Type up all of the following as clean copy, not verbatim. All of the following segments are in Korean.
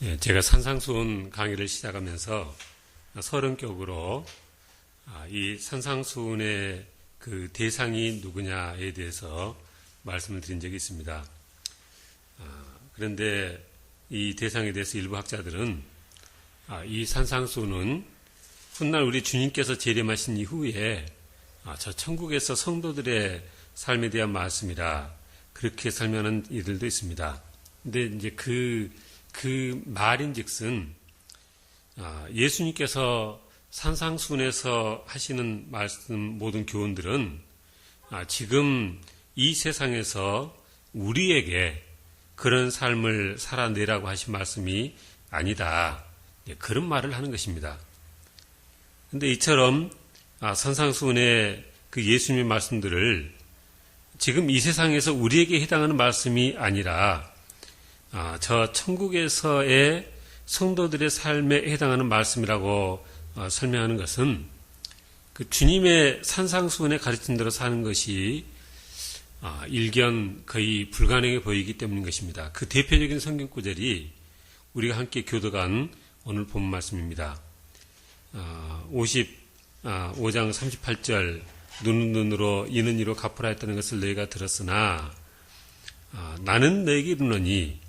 제가 산상수훈 강의를 시작하면서 서론격으로 이 산상수훈의 그 대상이 누구냐에 대해서 말씀을 드린 적이 있습니다. 그런데 이 대상에 대해서 일부 학자들은 이 산상수훈은 훗날 우리 주님께서 재림하신 이후에 저 천국에서 성도들의 삶에 대한 말씀이라 그렇게 설명하는 이들도 있습니다. 근데 이제 그 말인즉슨 예수님께서 산상수훈에서 하시는 말씀 모든 교훈들은 지금 이 세상에서 우리에게 그런 삶을 살아내라고 하신 말씀이 아니다. 그런 말을 하는 것입니다. 그런데 이처럼 산상수훈의 그 예수님의 말씀들을 지금 이 세상에서 우리에게 해당하는 말씀이 아니라 저 천국에서의 성도들의 삶에 해당하는 말씀이라고 설명하는 것은 그 주님의 산상수훈에 가르친 대로 사는 것이 일견 거의 불가능해 보이기 때문인 것입니다. 그 대표적인 성경 구절이 우리가 함께 교도간 오늘 본 말씀입니다. 55장 38절 눈은 눈으로 이는 이로 갚으라 했다는 것을 너희가 들었으나 나는 너희에게 이르노니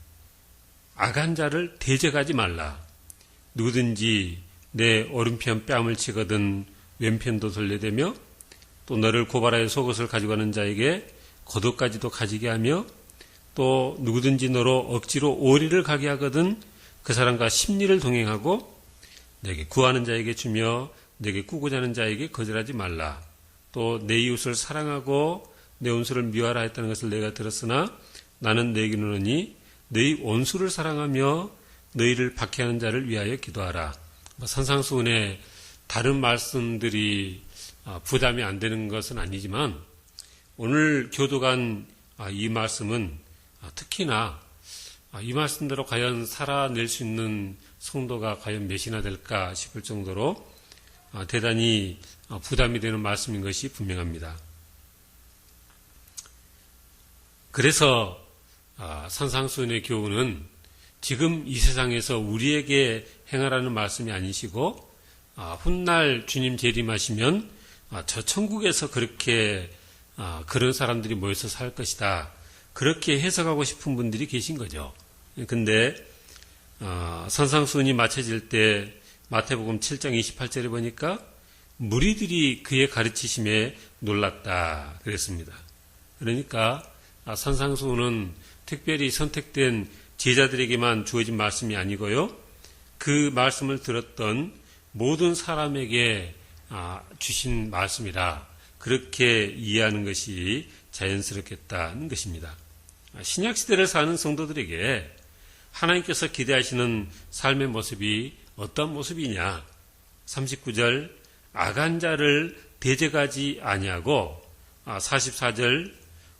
악한 자를 대적하지 말라. 누구든지 내 오른편 뺨을 치거든 왼편도 돌려대며 또 너를 고발하여 속옷을 가지고 가는 자에게 겉옷까지도 가지게 하며 또 누구든지 너로 억지로 오리를 가게 하거든 그 사람과 심리를 동행하고 내게 구하는 자에게 주며 내게 꾸고자 하는 자에게 거절하지 말라. 또 내 이웃을 사랑하고 내 원수를 미워하라 했다는 것을 내가 들었으나 나는 너에게 이르노니 너희 원수를 사랑하며 너희를 박해하는 자를 위하여 기도하라. 산상수훈의 다른 말씀들이 부담이 안 되는 것은 아니지만 오늘 교도간 이 말씀은 특히나 이 말씀대로 과연 살아낼 수 있는 성도가 과연 몇이나 될까 싶을 정도로 대단히 부담이 되는 말씀인 것이 분명합니다. 그래서 산상수훈의 교훈은 지금 이 세상에서 우리에게 행하라는 말씀이 아니시고 훗날 주님 재림하시면 저 천국에서 그렇게 그런 사람들이 모여서 살 것이다. 그렇게 해석하고 싶은 분들이 계신 거죠. 근데 산상수훈이 마쳐질 때 마태복음 7장 28절에 보니까 무리들이 그의 가르치심에 놀랐다 그랬습니다. 그러니까 산상수훈은 특별히 선택된 제자들에게만 주어진 말씀이 아니고요. 그 말씀을 들었던 모든 사람에게 주신 말씀이라 그렇게 이해하는 것이 자연스럽겠다는 것입니다. 신약시대를 사는 성도들에게 하나님께서 기대하시는 삶의 모습이 어떤 모습이냐. 39절 악한 자를 대적하지 아니하고 44절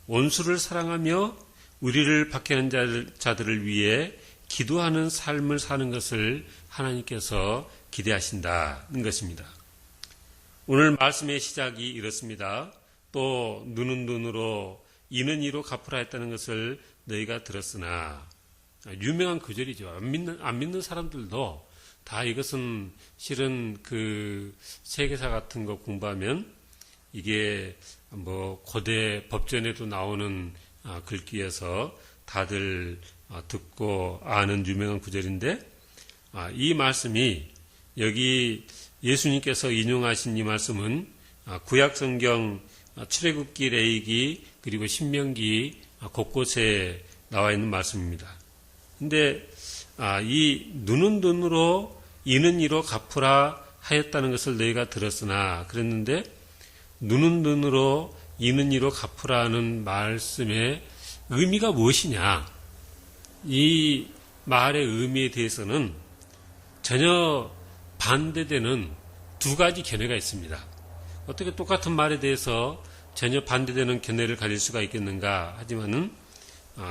원수를 사랑하며 우리를 박해하는 자들을 위해 기도하는 삶을 사는 것을 하나님께서 기대하신다는 것입니다. 오늘 말씀의 시작이 이렇습니다. 또 눈은 눈으로 이는 이로 갚으라 했다는 것을 너희가 들었으나 유명한 구절이죠. 안 믿는 사람들도 다 이것은 실은 그 세계사 같은 거 공부하면 이게 고대 법전에도 나오는 글귀에서 다들 듣고 아는 유명한 구절인데 이 말씀이 여기 예수님께서 인용하신 이 말씀은 구약성경 출애굽기, 레위기 그리고 신명기 곳곳에 나와 있는 말씀입니다. 근데 이 눈은 눈으로 이는 이로 갚으라 하였다는 것을 너희가 들었으나 그랬는데 눈은 눈으로 이는 이로 갚으라는 말씀의 의미가 무엇이냐? 이 말의 의미에 대해서는 전혀 반대되는 두 가지 견해가 있습니다. 어떻게 똑같은 말에 대해서 전혀 반대되는 견해를 가질 수가 있겠는가 하지만은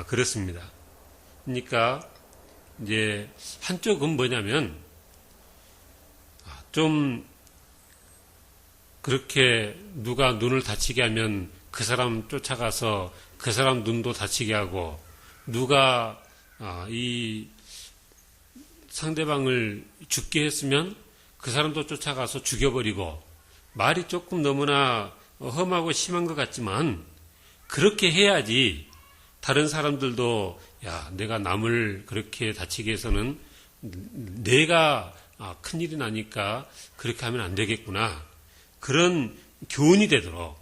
그렇습니다. 그러니까 이제 한쪽은 뭐냐면 좀 그렇게 누가 눈을 다치게 하면 그 사람 쫓아가서 그 사람 눈도 다치게 하고 누가 이 상대방을 죽게 했으면 그 사람도 쫓아가서 죽여버리고, 말이 조금 너무나 험하고 심한 것 같지만 그렇게 해야지 다른 사람들도 야, 내가 남을 그렇게 다치게 해서는 내가 큰일이 나니까 그렇게 하면 안 되겠구나. 그런 교훈이 되도록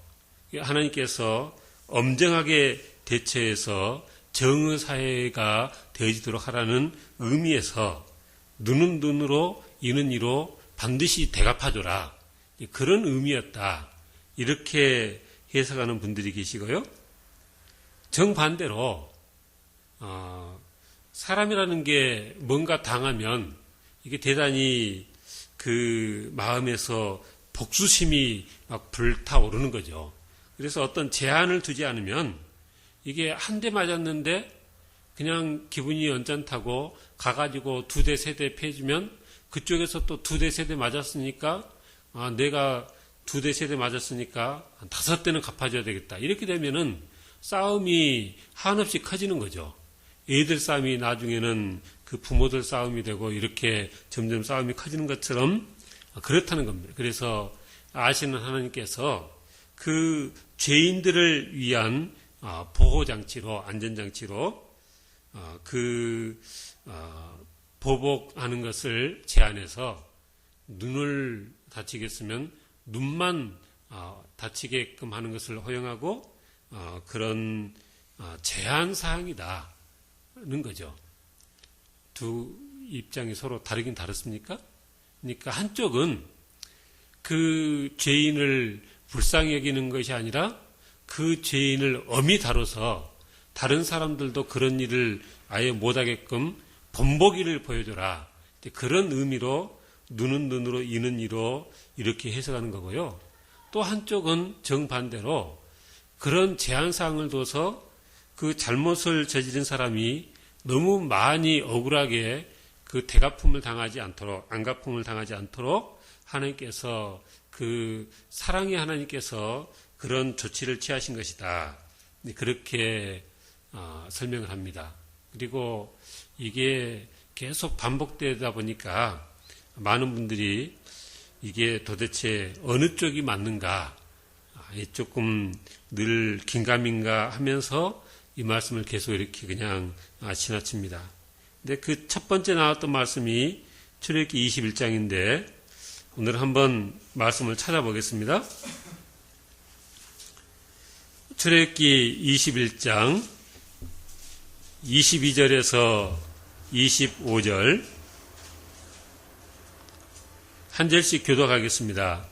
하나님께서 엄정하게 대처해서 정의 사회가 되어지도록 하라는 의미에서 눈은 눈으로 이는 이로 반드시 대갚아줘라. 그런 의미였다. 이렇게 해석하는 분들이 계시고요. 정반대로 사람이라는 게 뭔가 당하면 이게 대단히 그 마음에서 복수심이 막 불타오르는 거죠. 그래서 어떤 제한을 두지 않으면 이게 한 대 맞았는데 그냥 기분이 언짢다고 가가지고 2대, 3대 패주면 그쪽에서 또 2대, 3대 맞았으니까 내가 2대, 3대 맞았으니까 한 5대는 갚아줘야 되겠다. 이렇게 되면은 싸움이 한없이 커지는 거죠. 애들 싸움이 나중에는 그 부모들 싸움이 되고 이렇게 점점 싸움이 커지는 것처럼 그렇다는 겁니다. 그래서 아시는 하나님께서 그 죄인들을 위한 보호장치로, 안전장치로 보복하는 것을 제한해서 눈을 다치겠으면 눈만 다치게끔 하는 것을 허용하고 그런 제한 사항이다는 거죠. 두 입장이 서로 다르긴 다릅니까? 그러니까 한쪽은 그 죄인을 불쌍히 여기는 것이 아니라 그 죄인을 엄히 다뤄서 다른 사람들도 그런 일을 아예 못하게끔 본보기를 보여줘라. 그런 의미로 눈은 눈으로 이는 이로 이렇게 해석하는 거고요. 또 한쪽은 정반대로 그런 제한사항을 둬서 그 잘못을 저지른 사람이 너무 많이 억울하게 그 대갚음을 당하지 않도록, 안갚음을 당하지 않도록 하나님께서 그 사랑의 하나님께서 그런 조치를 취하신 것이다. 그렇게 설명을 합니다. 그리고 이게 계속 반복되다 보니까 많은 분들이 이게 도대체 어느 쪽이 맞는가, 조금 늘 긴가민가 하면서 이 말씀을 계속 이렇게 그냥 지나칩니다. 근데 그 첫 번째 나왔던 말씀이 출애굽기 21장인데 오늘 한번 말씀을 찾아보겠습니다. 출애굽기 21장 22절에서 25절 한 절씩 교독하겠습니다.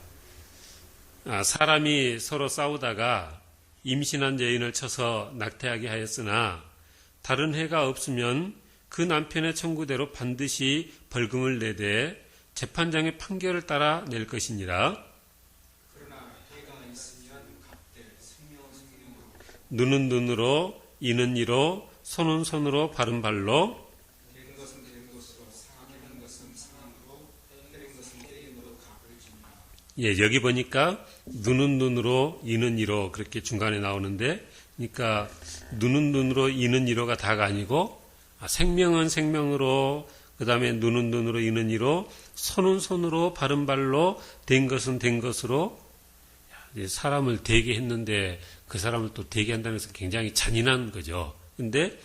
사람이 서로 싸우다가 임신한 여인을 쳐서 낙태하게 하였으나 다른 해가 없으면 그 남편의 청구대로 반드시 벌금을 내되 재판장의 판결을 따라 낼 것이니라. 그러나 해가 있으면 값될 생명은 생명으로 눈은 눈으로 이는 이로 손은 손으로 발은 발로 된 것은 된 것으로 상한 것은 상함으로 때린 것은 때림으로 갚을 지니라. 예, 여기 보니까 눈은 눈으로 이는 이로 그렇게 중간에 나오는데, 그러니까 눈은 눈으로 이는 이로가 다가 아니고 생명은 생명으로, 그 다음에 눈은 눈으로 이는 이로, 손은 손으로 발은 발로, 된 것은 된 것으로. 사람을 되게 했는데 그 사람을 또 되게 한다는 것은 굉장히 잔인한 거죠. 근데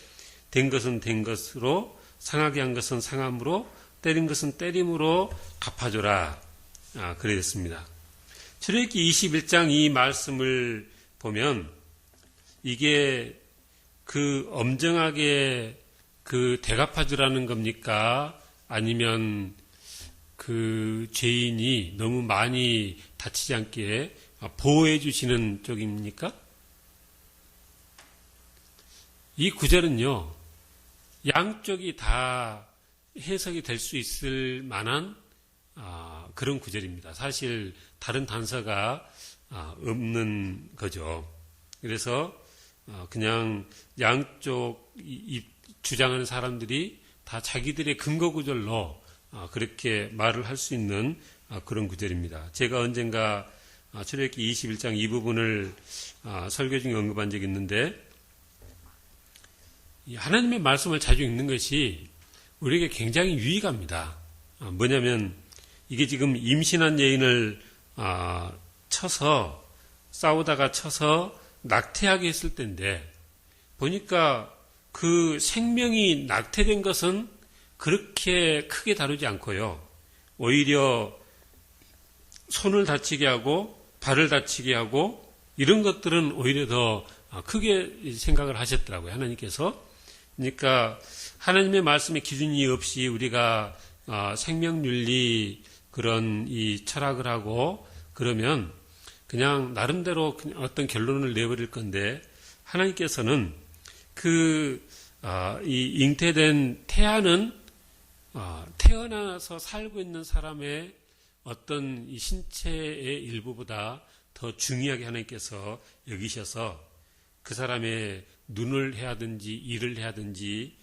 된 것은 된 것으로, 상하게 한 것은 상함으로, 때린 것은 때림으로 갚아줘라. 그랬습니다. 출애굽기 21장 이 말씀을 보면 이게 그 엄정하게 그 대갚아주라는 겁니까? 아니면 그 죄인이 너무 많이 다치지 않게 보호해 주시는 쪽입니까? 이 구절은요, 양쪽이 다 해석이 될 수 있을 만한 그런 구절입니다. 사실 다른 단서가 없는 거죠. 그래서 그냥 양쪽 주장하는 사람들이 다 자기들의 근거 구절로 그렇게 말을 할 수 있는 그런 구절입니다. 제가 언젠가 출애굽기 21장 이 부분을 설교 중에 언급한 적이 있는데, 하나님의 말씀을 자주 읽는 것이 우리에게 굉장히 유익합니다. 뭐냐면 이게 지금 임신한 여인을 싸우다가 쳐서 낙태하게 했을 때인데 보니까 그 생명이 낙태된 것은 그렇게 크게 다루지 않고요. 오히려 손을 다치게 하고 발을 다치게 하고 이런 것들은 오히려 더 크게 생각을 하셨더라고요. 하나님께서. 그러니까 하나님의 말씀에 기준이 없이 우리가 생명윤리 그런 이 철학을 하고 그러면 그냥 나름대로 어떤 결론을 내버릴 건데 하나님께서는 이 잉태된 태아는 태어나서 살고 있는 사람의 어떤 이 신체의 일부보다 더 중요하게 하나님께서 여기셔서 그 사람의 눈을 해야 하든지 일을 해야 하든지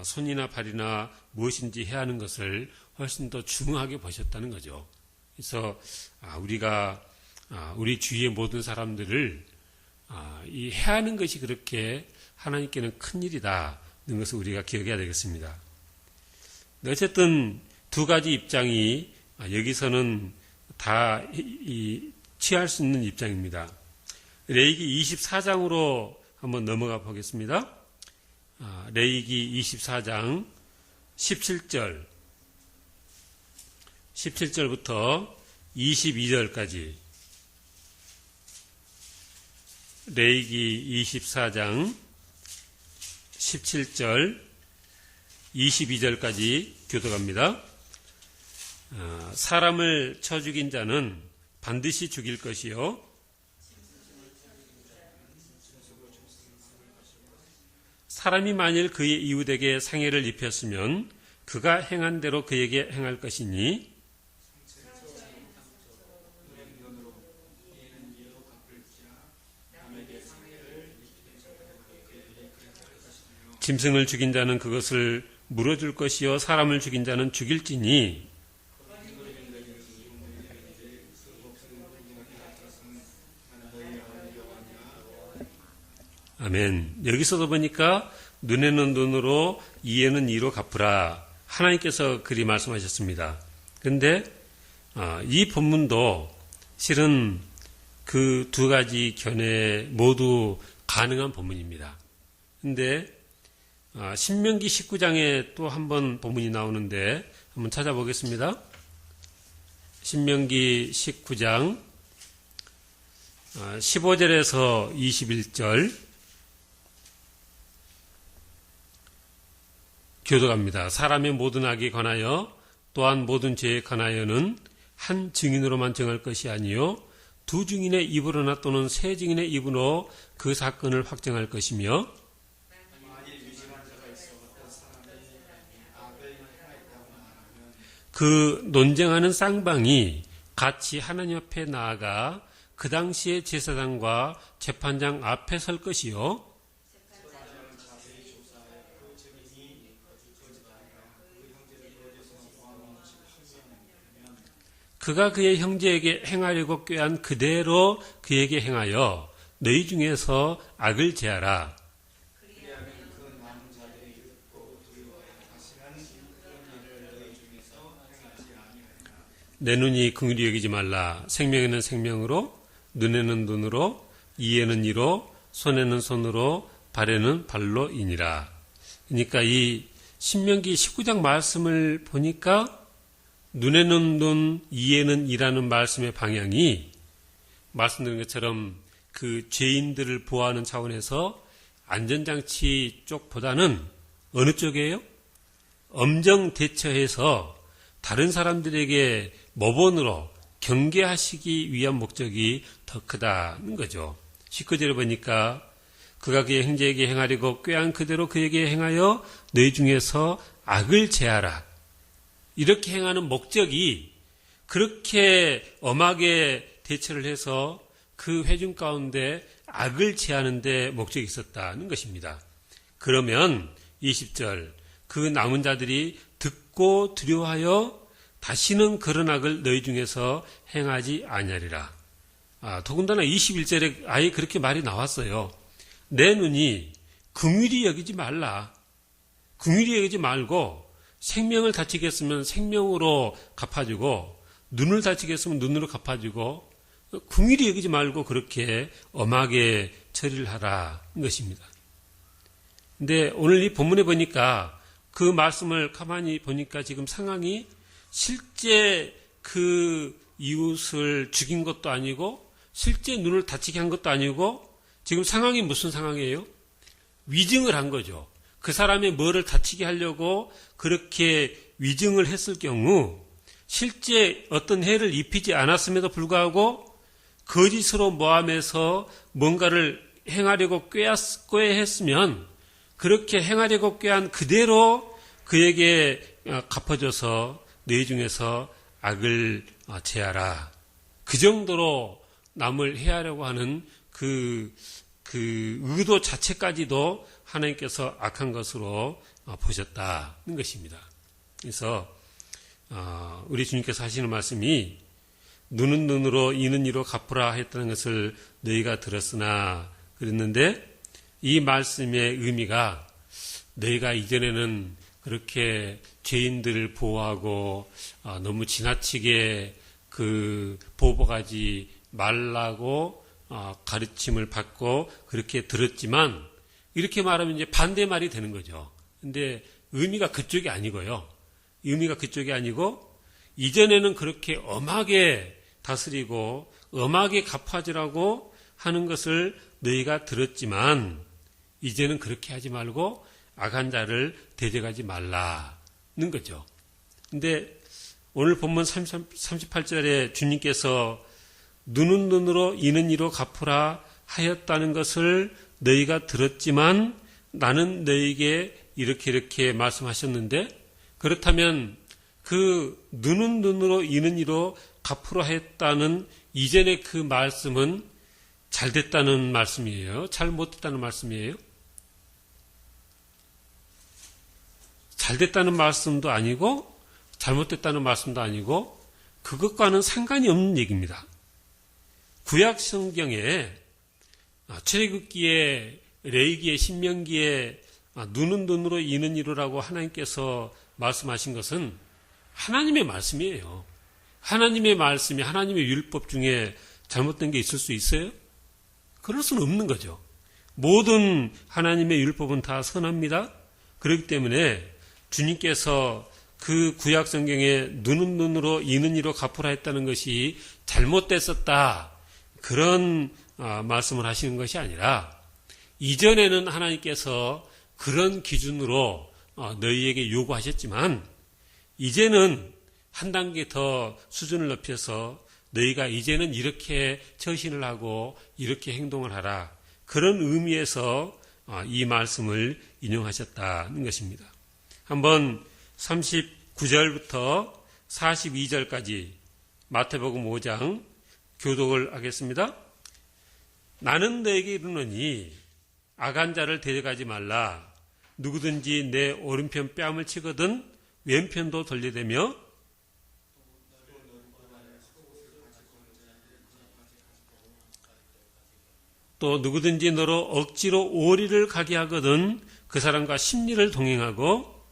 손이나 발이나 무엇인지 해야 하는 것을 훨씬 더 중요하게 보셨다는 거죠. 그래서 우리가 우리 주위의 모든 사람들을 이 해야 하는 것이 그렇게 하나님께는 큰 일이다는 것을 우리가 기억해야 되겠습니다. 어쨌든 두 가지 입장이 여기서는 다 취할 수 있는 입장입니다. 레위기 24장으로 한번 넘어가 보겠습니다. 레위기 24장 17절부터 22절까지 레위기 24장 17절 22절까지 교독합니다. 사람을 쳐 죽인 자는 반드시 죽일 것이요 사람이 만일 그의 이웃에게 상해를 입혔으면 그가 행한 대로 그에게 행할 것이니 짐승을 죽인 자는 그것을 물어줄 것이요 사람을 죽인 자는 죽일지니 아멘. 여기서도 보니까 눈에는 눈으로 이에는 이로 갚으라. 하나님께서 그리 말씀하셨습니다. 그런데 이 본문도 실은 그 두 가지 견해 모두 가능한 본문입니다. 그런데 신명기 19장에 또 한 번 본문이 나오는데 한번 찾아보겠습니다. 신명기 19장 15절에서 21절 교독합니다. 사람의 모든 악에 관하여 또한 모든 죄에 관하여는 한 증인으로만 정할 것이 아니요 두 증인의 입으로나 또는 세 증인의 입으로 그 사건을 확정할 것이며 그 논쟁하는 쌍방이 같이 하나님 앞에 나아가 그 당시의 제사장과 재판장 앞에 설 것이요 그가 그의 형제에게 행하려고 꾀한 그대로 그에게 행하여 너희 중에서 악을 제하라. 내 눈이 긍휼히 여기지 말라. 생명에는 생명으로, 눈에는 눈으로, 이에는 이로, 손에는 손으로, 발에는 발로이니라. 그러니까 이 신명기 19장 말씀을 보니까 눈에는 눈, 이에는 이라는 말씀의 방향이 말씀드린 것처럼 그 죄인들을 보호하는 차원에서 안전장치 쪽보다는 어느 쪽이에요? 엄정 대처해서 다른 사람들에게 모본으로 경계하시기 위한 목적이 더 크다는 거죠. 19절에 보니까 그가 그의 형제에게 행하려고 꾀한 그대로 그에게 행하여 너희 중에서 악을 제하라. 이렇게 행하는 목적이 그렇게 엄하게 대처를 해서 그 회중 가운데 악을 제하는 데 목적이 있었다는 것입니다. 그러면 20절 그 남은 자들이 듣고 두려워하여 다시는 그런 악을 너희 중에서 행하지 아니하리라. 더군다나 21절에 아예 그렇게 말이 나왔어요. 내 눈이 긍휼히 여기지 말라. 긍휼히 여기지 말고 생명을 다치게 했으면 생명으로 갚아주고 눈을 다치게 했으면 눈으로 갚아주고 긍휼히 여기지 말고 그렇게 엄하게 처리를 하라는 것입니다. 근데 오늘 이 본문에 보니까 그 말씀을 가만히 보니까 지금 상황이 실제 그 이웃을 죽인 것도 아니고 실제 눈을 다치게 한 것도 아니고 지금 상황이 무슨 상황이에요? 위증을 한 거죠. 그 사람의 뭐를 다치게 하려고 그렇게 위증을 했을 경우 실제 어떤 해를 입히지 않았음에도 불구하고 거짓으로 모함해서 뭔가를 행하려고 꾀했으면 그렇게 행하려고 꾀한 그대로 그에게 갚아줘서 너희 중에서 악을 제하라. 그 정도로 남을 해하려고 하는 그 의도 자체까지도 하나님께서 악한 것으로 보셨다는 것입니다. 그래서 우리 주님께서 하시는 말씀이 눈은 눈으로 이는 이로 갚으라 했다는 것을 너희가 들었으나 그랬는데 이 말씀의 의미가 너희가 이전에는 그렇게 죄인들을 보호하고 너무 지나치게 그 보복하지 말라고 가르침을 받고 그렇게 들었지만 이렇게 말하면 이제 반대 말이 되는 거죠. 근데 의미가 그쪽이 아니고요. 의미가 그쪽이 아니고 이전에는 그렇게 엄하게 다스리고 엄하게 갚아주라고 하는 것을 너희가 들었지만 이제는 그렇게 하지 말고 악한 자를 대적하지 말라는 거죠. 근데 오늘 본문 38절에 주님께서 눈은 눈으로 이는 이로 갚으라 하였다는 것을 너희가 들었지만 나는 너희에게 이렇게 말씀하셨는데 그렇다면 그 눈은 눈으로 이는 이로 갚으라 했다는 이전의 그 말씀은 잘됐다는 말씀이에요? 잘못됐다는 말씀이에요? 잘됐다는 말씀도 아니고 잘못됐다는 말씀도 아니고 그것과는 상관이 없는 얘기입니다. 구약 성경에 출애굽기에 레위기에 신명기에 눈은 눈으로 이는 이로라고 하나님께서 말씀하신 것은 하나님의 말씀이에요. 하나님의 말씀이 하나님의 율법 중에 잘못된 게 있을 수 있어요? 그럴 수는 없는 거죠. 모든 하나님의 율법은 다 선합니다. 그렇기 때문에 주님께서 그 구약 성경에 눈은 눈으로 이는 이로 갚으라 했다는 것이 잘못됐었다. 그런 말씀을 하시는 것이 아니라 이전에는 하나님께서 그런 기준으로 너희에게 요구하셨지만 이제는 한 단계 더 수준을 높여서 너희가 이제는 이렇게 처신을 하고 이렇게 행동을 하라. 그런 의미에서 이 말씀을 인용하셨다는 것입니다. 한번 39절부터 42절까지 마태복음 5장 교독을 하겠습니다. 나는 너에게 이르노니 악한 자를 데려가지 말라. 누구든지 내 오른편 뺨을 치거든 왼편도 돌려대며 또 누구든지 너로 억지로 오리를 가게 하거든 그 사람과 심리를 동행하고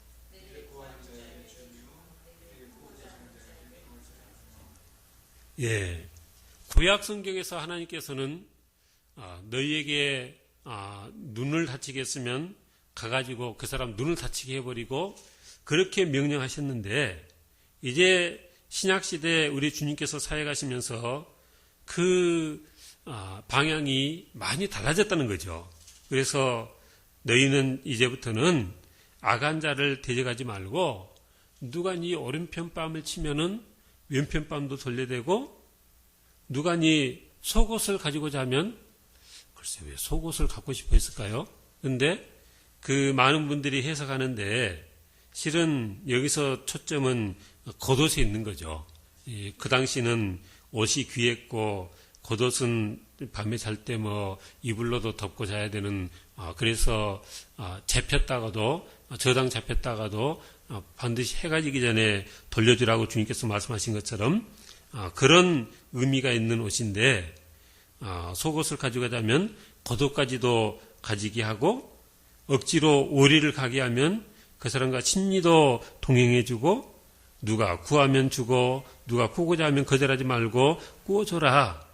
구약 성경에서 하나님께서는 너희에게 눈을 다치게 했으면 가가지고 그 사람 눈을 다치게 해버리고 그렇게 명령하셨는데 이제 신약시대 우리 주님께서 사역하시면서 그 방향이 많이 달라졌다는 거죠. 그래서 너희는 이제부터는 악한 자를 대적하지 말고 누가 네 오른편 뺨을 치면은 왼편 뺨도 돌려대고 누가 네 속옷을 가지고 자면 글쎄 왜 속옷을 갖고 싶어 했을까요? 근데 그 많은 분들이 해석하는데 실은 여기서 초점은 겉옷에 있는 거죠. 그 당시는 옷이 귀했고 겉옷은 밤에 잘 때 뭐 이불로도 덮고 자야 되는 그래서 잡혔다가도 저당 잡혔다가도 반드시 해가 지기 전에 돌려주라고 주님께서 말씀하신 것처럼 그런 의미가 있는 옷인데 속옷을 가져가자면 겉옷까지도 가지게 하고 억지로 오리를 가게 하면 그 사람과 친리도 동행해주고 누가 구하면 주고 누가 구고자 하면 거절하지 말고 구워줘라.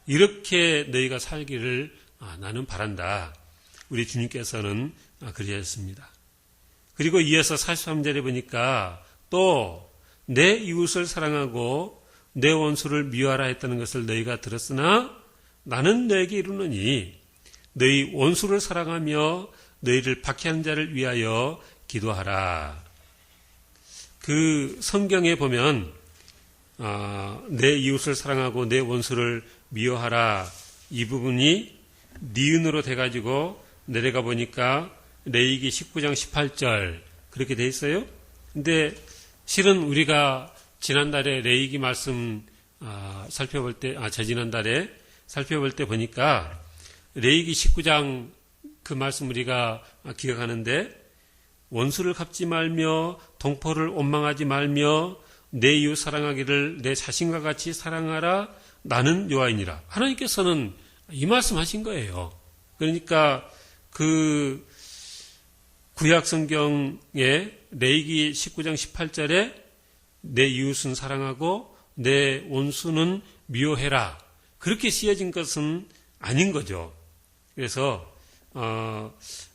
이렇게 너희가 살기를 나는 바란다. 우리 주님께서는 그러셨습니다. 그리고 이어서 43절에 보니까 또 내 이웃을 사랑하고 내 원수를 미워하라 했다는 것을 너희가 들었으나 나는 너에게 이르노니 너희 원수를 사랑하며 너희를 박해하는 자를 위하여 기도하라. 그 성경에 보면 내 이웃을 사랑하고 내 원수를 미워하라 이 부분이 니은으로 돼가지고 내려가 보니까 레위기 19장 18절 그렇게 돼 있어요. 근데 실은 우리가 지난달에 레위기 말씀 살펴볼 때 저지난달에 살펴볼 때 보니까 레위기 19장 그 말씀 우리가 기억하는데 원수를 갚지 말며 동포를 원망하지 말며 내 이웃 사랑하기를 내 자신과 같이 사랑하라 나는 여호와이니라. 하나님께서는 이 말씀하신 거예요. 그러니까 그 구약 성경의 레위기 19장 18절에 내 이웃은 사랑하고 내 원수는 미워해라. 그렇게 쓰여진 것은 아닌 거죠. 그래서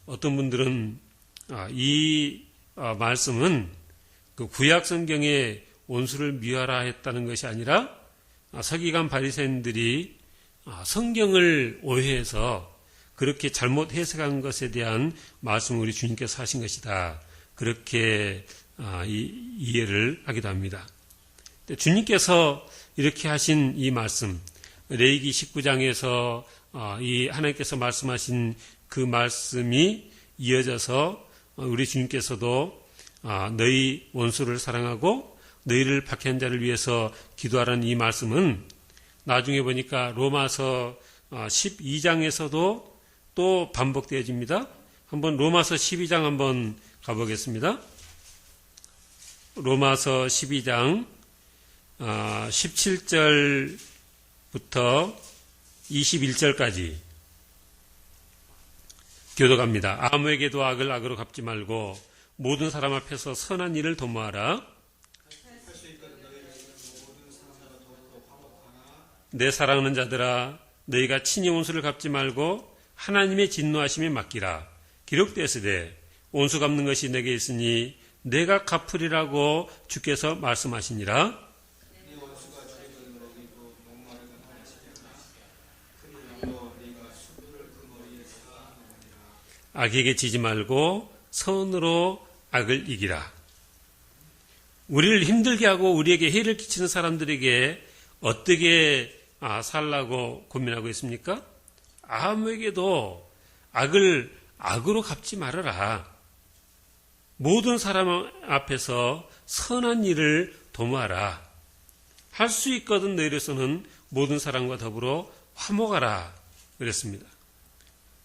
어떤 분들은 이 말씀은 그 구약 성경에 원수를 미워하라 했다는 것이 아니라 서기관 바리새인들이 성경을 오해해서 그렇게 잘못 해석한 것에 대한 말씀을 우리 주님께서 하신 것이다. 그렇게 이해를 하기도 합니다. 주님께서 이렇게 하신 이 말씀, 레위기 19장에서 이 하나님께서 말씀하신 그 말씀이 이어져서 우리 주님께서도 너희 원수를 사랑하고 너희를 박해한 자를 위해서 기도하라는 이 말씀은 나중에 보니까 로마서 12장에서도 또 반복되어집니다. 한번 로마서 12장 한번 가보겠습니다. 로마서 12장 17절부터 21절까지 교독합니다. 아무에게도 악을 악으로 갚지 말고 모든 사람 앞에서 선한 일을 도모하라. 내 사랑하는 자들아 너희가 친히 원수를 갚지 말고 하나님의 진노하심에 맡기라. 기록되었으되 원수 갚는 것이 내게 있으니 내가 갚으리라고 주께서 말씀하시니라. 악에게 지지 말고 선으로 악을 이기라. 우리를 힘들게 하고 우리에게 해를 끼치는 사람들에게 어떻게 살라고 고민하고 있습니까? 아무에게도 악을 악으로 갚지 말아라. 모든 사람 앞에서 선한 일을 도모하라. 할 수 있거든 너희로서는 모든 사람과 더불어 화목하라. 그랬습니다.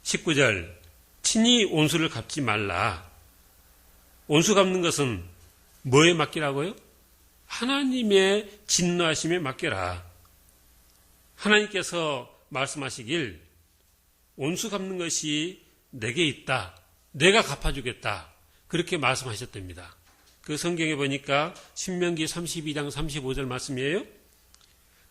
19절 친히 원수를 갚지 말라. 원수 갚는 것은 뭐에 맡기라고요? 하나님의 진노하심에 맡겨라. 하나님께서 말씀하시길 원수 갚는 것이 내게 있다. 내가 갚아주겠다. 그렇게 말씀하셨답니다. 그 성경에 보니까 신명기 32장 35절 말씀이에요.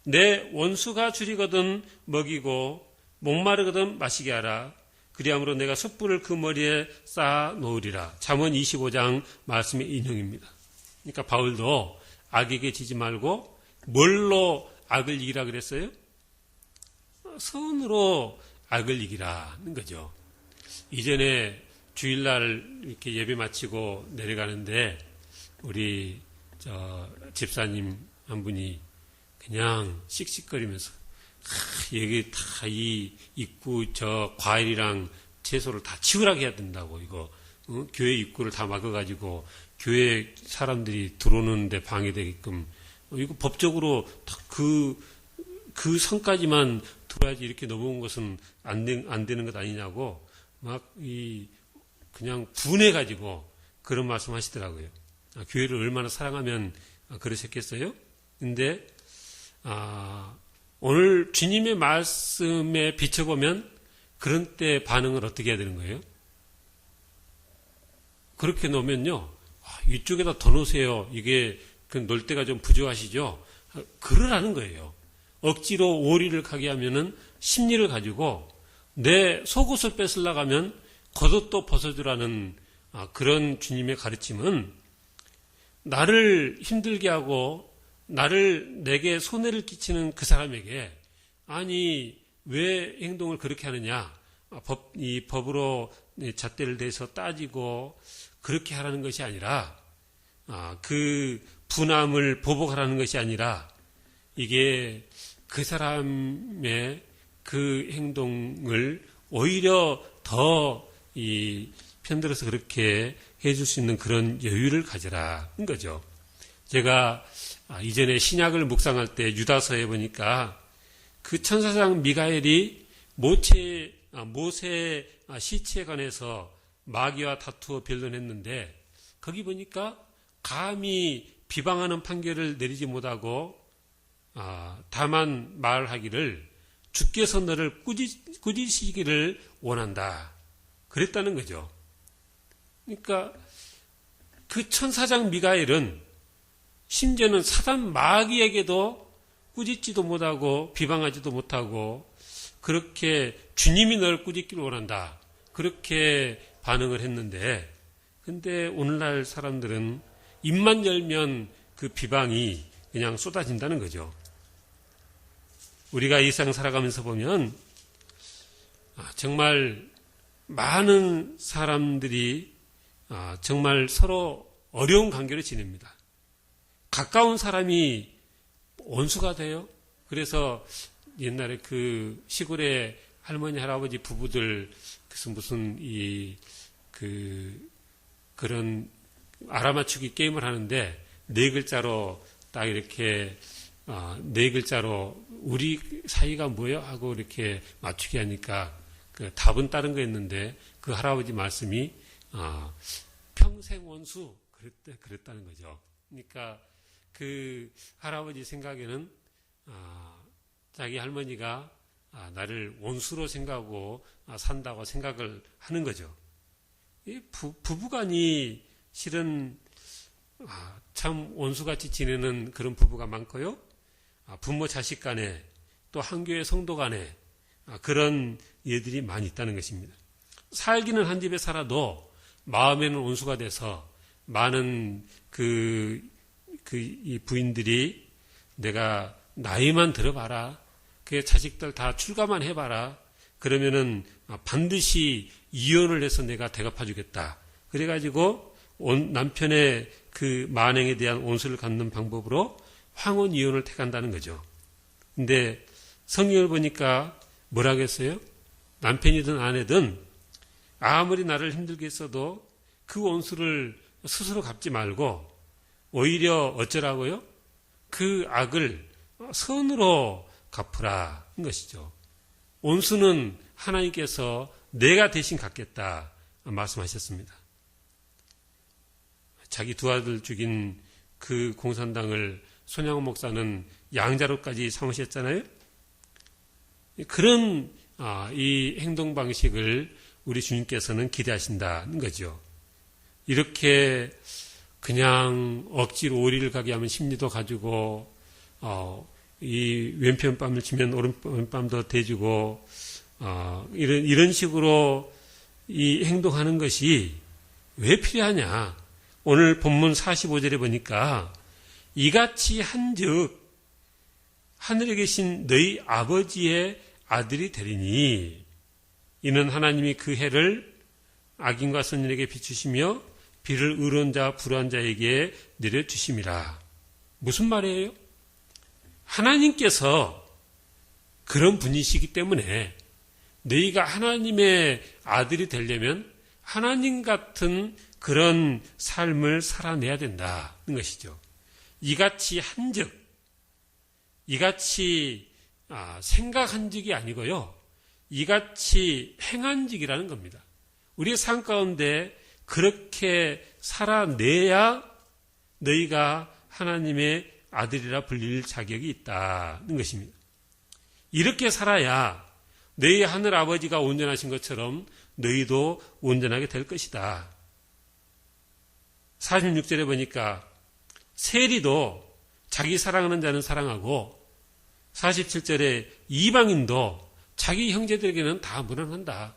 내 원수가 줄이거든 먹이고 목마르거든 마시게 하라. 그리함으로 내가 숯불을 그 머리에 쌓아 놓으리라. 잠언 25장 말씀의 인용입니다. 그러니까 바울도 악에게 지지 말고 뭘로 악을 이기라 그랬어요? 선으로 악을 이기라는 거죠. 이전에 주일날 이렇게 예배 마치고 내려가는데 우리 집사님 한 분이 그냥 씩씩거리면서 여기 다 이 입구 저 과일이랑 채소를 다 치우라게 해야 된다고 이거 교회 입구를 다 막아가지고 교회 사람들이 들어오는데 방해되게끔 이거 법적으로 그 선까지만 들어야지 이렇게 넘어온 것은 안 되는 것 아니냐고 막 그냥 분해가지고 그런 말씀 하시더라고요. 교회를 얼마나 사랑하면 그러셨겠어요? 근데 오늘 주님의 말씀에 비춰보면 그런 때 반응을 어떻게 해야 되는 거예요? 그렇게 놓으면요, 이쪽에다 더 놓으세요. 이게 놀 데가 좀 부족하시죠? 그러라는 거예요. 억지로 오리를 가게 하면은 심리를 가지고 내 속옷을 뺏으려고 하면 겉옷도 벗어주라는 그런 주님의 가르침은 나를 힘들게 하고 내게 손해를 끼치는 그 사람에게 아니 왜 행동을 그렇게 하느냐, 이 법으로 잣대를 대서 따지고 그렇게 하라는 것이 아니라 그 분함을 보복하라는 것이 아니라 이게 그 사람의 그 행동을 오히려 더 편들어서 그렇게 해줄 수 있는 그런 여유를 가져라는 거죠. 제가 이전에 신약을 묵상할 때 유다서에 보니까 그 천사장 미가엘이 모세 시체에 관해서 마귀와 다투어 변론했는데 거기 보니까 감히 비방하는 판결을 내리지 못하고 다만 말하기를 주께서 너를 꾸짖으시기를 원한다. 그랬다는 거죠. 그러니까 그 천사장 미가엘은 심지어는 사단 마귀에게도 꾸짖지도 못하고 비방하지도 못하고 그렇게 주님이 너를 꾸짖기를 원한다. 그렇게 반응을 했는데 근데 오늘날 사람들은 입만 열면 그 비방이 그냥 쏟아진다는 거죠. 우리가 이 세상 살아가면서 보면 정말 많은 사람들이 정말 서로 어려운 관계를 지냅니다. 가까운 사람이 원수가 돼요. 그래서 옛날에 그 시골의 할머니 할아버지 부부들 그래서 무슨 그런 알아맞추기 게임을 하는데 네 글자로 딱 이렇게 네 글자로 우리 사이가 뭐야 하고 이렇게 맞추기 하니까 그 답은 다른 거였는데 그 할아버지 말씀이 평생 원수 그랬다는 거죠. 그러니까 그 할아버지 생각에는 자기 할머니가 나를 원수로 생각하고 산다고 생각을 하는 거죠. 이 부부간이 실은 참 원수같이 지내는 그런 부부가 많고요. 부모 자식 간에 또 한교회 성도 간에 그런 예들이 많이 있다는 것입니다. 살기는 한 집에 살아도 마음에는 원수가 돼서 많은 이 부인들이 내가 나이만 들어봐라. 그 자식들 다 출가만 해봐라. 그러면은 반드시 이혼을 해서 내가 대갚아주겠다. 그래가지고 남편의 그 만행에 대한 원수를 갚는 방법으로 황혼 이혼을 택한다는 거죠. 근데 성경을 보니까 뭐라고 했어요? 남편이든 아내든 아무리 나를 힘들게 했어도 그 원수를 스스로 갚지 말고 오히려 어쩌라고요? 그 악을 선으로 갚으라는 것이죠. 원수는 하나님께서 내가 대신 갚겠다 말씀하셨습니다. 자기 두 아들 죽인 그 공산당을 손양호 목사는 양자로까지 삼으셨잖아요. 그런 이 행동 방식을 우리 주님께서는 기대하신다는 거죠. 이렇게 그냥 억지로 오리를 가게 하면 심리도 가지고 이 왼편뺨을 치면 오른편뺨도 대주고 이런 식으로 이 행동하는 것이 왜 필요하냐? 오늘 본문 45절에 보니까 이같이 한즉 하늘에 계신 너희 아버지의 아들이 되리니 이는 하나님이 그 해를 악인과 선인에게 비추시며 비를 의로운 자 불의한 자에게 내려주심이라. 무슨 말이에요? 하나님께서 그런 분이시기 때문에 너희가 하나님의 아들이 되려면 하나님 같은 그런 삶을 살아내야 된다는 것이죠. 이같이 한즉, 이같이 생각한즉이 아니고요. 이같이 행한즉이라는 겁니다. 우리의 삶 가운데 그렇게 살아내야 너희가 하나님의 아들이라 불릴 자격이 있다는 것입니다. 이렇게 살아야 너희 하늘 아버지가 온전하신 것처럼 너희도 온전하게 될 것이다. 46절에 보니까 세리도 자기 사랑하는 자는 사랑하고 47절에 이방인도 자기 형제들에게는 다 무난한다.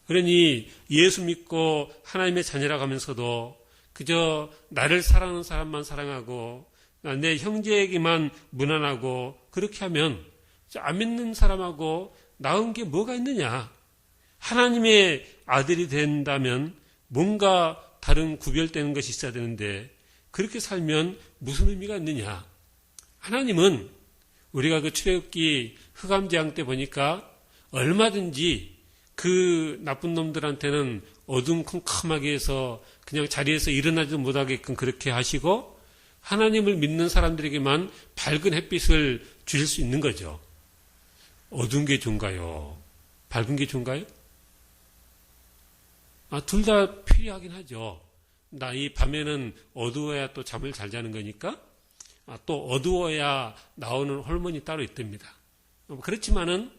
그러니 예수 믿고 하나님의 자녀라고 하면서도 그저 나를 사랑하는 사람만 사랑하고 내 형제에게만 무난하고 그렇게 하면 안 믿는 사람하고 나은 게 뭐가 있느냐. 하나님의 아들이 된다면 뭔가 다른 구별되는 것이 있어야 되는데 그렇게 살면 무슨 의미가 있느냐. 하나님은 우리가 그 출애굽기 흑암재앙 때 보니까 얼마든지 그 나쁜 놈들한테는 어둠컴컴하게 해서 그냥 자리에서 일어나지도 못하게끔 그렇게 하시고 하나님을 믿는 사람들에게만 밝은 햇빛을 주실 수 있는 거죠. 어두운 게 좋은가요? 밝은 게 좋은가요? 둘 다 필요하긴 하죠. 이 밤에는 어두워야 또 잠을 잘 자는 거니까 또 어두워야 나오는 호르몬이 따로 있답니다. 그렇지만은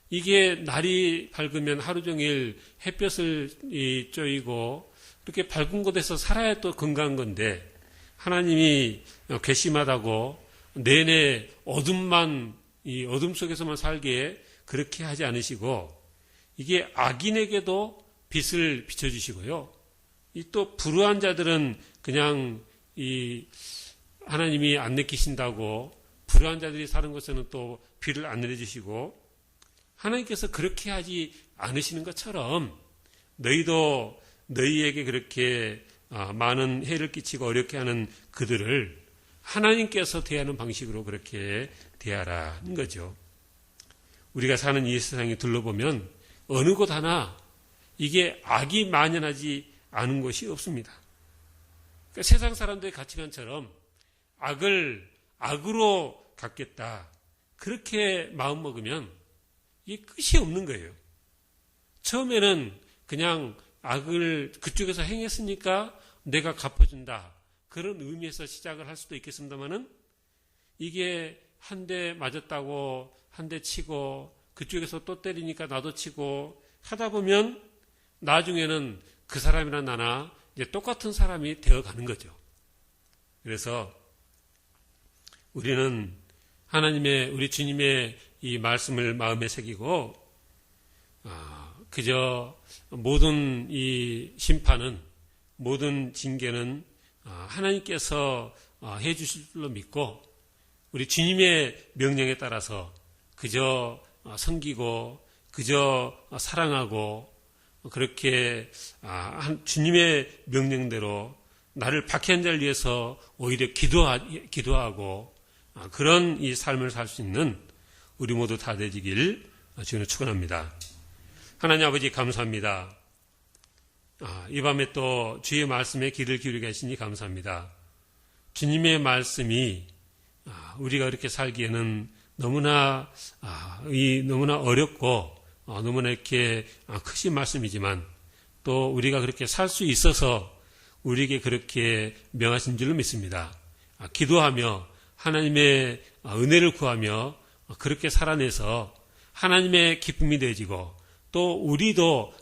이게 날이 밝으면 하루 종일 햇볕을 쬐이고 이렇게 밝은 곳에서 살아야 또 건강한 건데 하나님이 괘씸하다고 내내 어둠만 이 어둠 속에서만 살게 그렇게 하지 않으시고 이게 악인에게도 빛을 비춰주시고요. 이 또 불우한 자들은 그냥 이 하나님이 안 내키신다고 불우한 자들이 사는 곳에는 또 비를 안 내려주시고 하나님께서 그렇게 하지 않으시는 것처럼 너희도 너희에게 그렇게 많은 해를 끼치고 어렵게 하는 그들을 하나님께서 대하는 방식으로 그렇게 대하라는 거죠. 우리가 사는 이 세상에 둘러보면 어느 곳 하나 이게 악이 만연하지 않은 곳이 없습니다. 그러니까 세상 사람들의 가치관처럼 악을 악으로 갚겠다. 그렇게 마음먹으면 이게 끝이 없는 거예요. 처음에는 그냥 악을 그쪽에서 행했으니까 내가 갚아준다. 그런 의미에서 시작을 할 수도 있겠습니다만은 이게 한 대 맞았다고 한 대 치고 그쪽에서 또 때리니까 나도 치고 하다 보면 나중에는 그 사람이나 나나 이제 똑같은 사람이 되어가는 거죠. 그래서 우리는 하나님의 우리 주님의 이 말씀을 마음에 새기고 그저 모든 이 심판은 모든 징계는 하나님께서 해주실 줄로 믿고 우리 주님의 명령에 따라서 그저 섬기고 그저 사랑하고 그렇게 주님의 명령대로 나를 박해한 자를 위해서 오히려 기도하고 그런 이 삶을 살 수 있는 우리 모두 다 되시길 주님을 축원합니다. 하나님 아버지 감사합니다. 이 밤에 또 주의 말씀에 귀를 기울이게 하시니 감사합니다. 주님의 말씀이 우리가 그렇게 살기에는 너무나 어렵고 너무나 이렇게 크신 말씀이지만 또 우리가 그렇게 살 수 있어서 우리에게 그렇게 명하신 줄로 믿습니다. 기도하며 하나님의 은혜를 구하며 그렇게 살아내서 하나님의 기쁨이 되어지고 또 우리도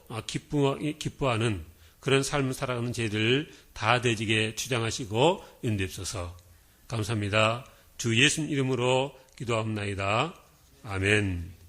기뻐하는 그런 삶을 살아가는 저희들 다 되지게 주장하시고 인도하옵소서. 감사합니다. 주 예수님 이름으로 기도합나이다. 아멘.